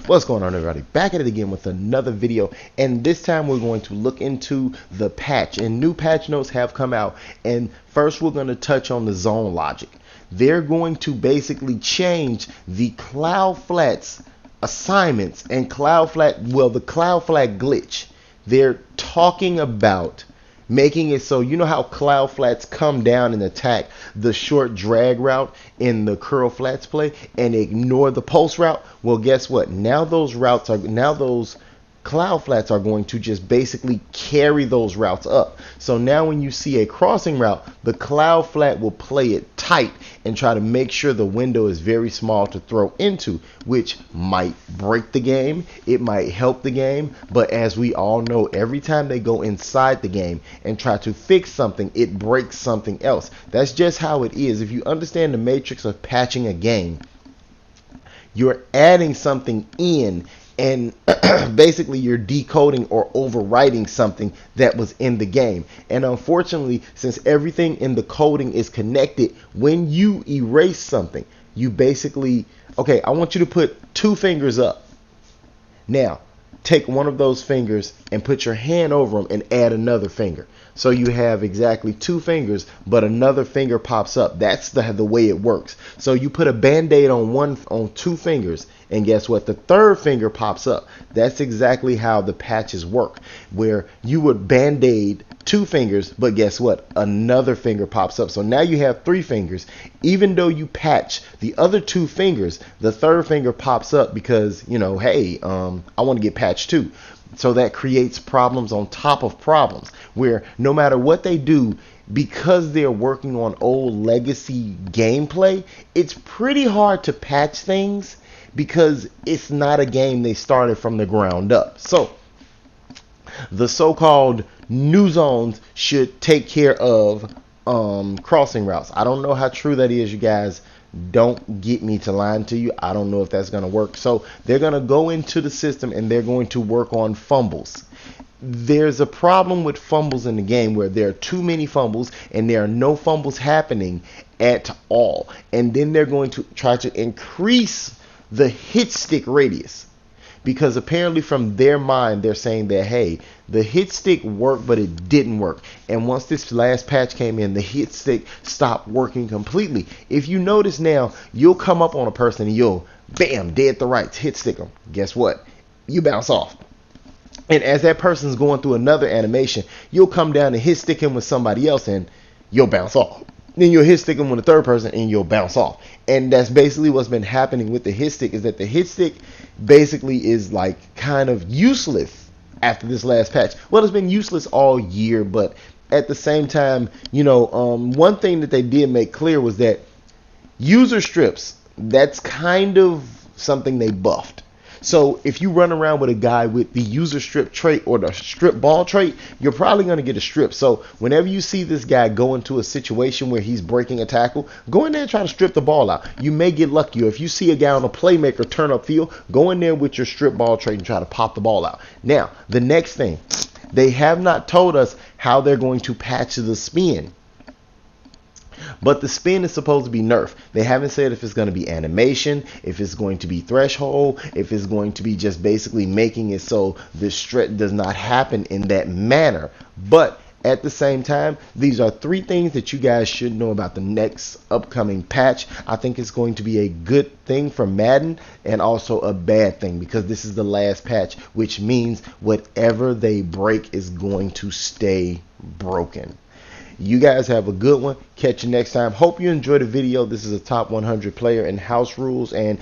What's going on, everybody? Back at it again with another video, and this time we're going to look into the patch, and new patch notes have come out. And first we're going to touch on the zone logic. They're going to basically change the Cloudflat's assignments and the Cloudflat glitch. They're talking about making it so, you know how Cloudflats come down and attack the short drag route in the curl flats play and ignore the post route? Well, guess what? Now those Cloudflats are going to just basically carry those routes up. So now when you see a crossing route, the Cloudflat will play it tight and try to make sure the window is very small to throw into, which might break the game, it might help the game, but as we all know, every time they go inside the game and try to fix something, it breaks something else. That's just how it is. If you understand the matrix of patching a game, you're adding something in, and basically you're decoding or overwriting something that was in the game. And unfortunately, since everything in the coding is connected, when you erase something, you basically, okay, I want you to put 2 fingers up. Now take one of those fingers and put your hand over them and add another finger. So you have exactly 2 fingers, but another finger pops up. That's the way it works. So you put a band-aid on 2 fingers, and guess what? The 3rd finger pops up. That's exactly how the patches work, where you would band-aid 2 fingers, but guess what? Another finger pops up. So now you have 3 fingers. Even though you patch the other 2 fingers, the 3rd finger pops up because, you know, hey, I want to get patched too. So that creates problems on top of problems, where no matter what they do, because they're working on old legacy gameplay, it's pretty hard to patch things because it's not a game they started from the ground up. So the so-called new zones should take care of crossing routes. I don't know how true that is, you guys. Don't get me to lying to you. I don't know if that's going to work. So they're going to go into the system and they're going to work on fumbles. There's a problem with fumbles in the game where there are too many fumbles and there are no fumbles happening at all. And then they're going to try to increase the hit stick radius, because apparently from their mind they're saying that, hey, the hit stick worked but it didn't work, and once this last patch came in, the hit stick stopped working completely. If you notice now, you'll come up on a person and you'll bam, dead to rights, hit stick them. Guess what? You bounce off. And as that person's going through another animation, you'll come down and hit stick him with somebody else and you'll bounce off. Then you'll hit stick him with a 3rd person and you'll bounce off. And that's basically what's been happening with the hit stick, is that the hit stick basically is like kind of useless after this last patch. Well, it's been useless all year, but at the same time, you know, one thing that they did make clear was that user strips, that's kind of something they buffed. So if you run around with a guy with the user strip trait or the strip ball trait, you're probably going to get a strip. So whenever you see this guy go into a situation where he's breaking a tackle, go in there and try to strip the ball out. You may get lucky. Or if you see a guy on a playmaker turn upfield, go in there with your strip ball trait and try to pop the ball out. Now, the next thing, they have not told us how they're going to patch the spin. But the spin is supposed to be nerfed. They haven't said if it's going to be animation, if it's going to be threshold, if it's going to be just basically making it so the stretch does not happen in that manner. But at the same time, these are 3 things that you guys should know about the next upcoming patch. I think it's going to be a good thing for Madden and also a bad thing, because this is the last patch, which means whatever they break is going to stay broken. You guys have a good one. Catch you next time. Hope you enjoyed the video. This is a top 100 player in house rules, and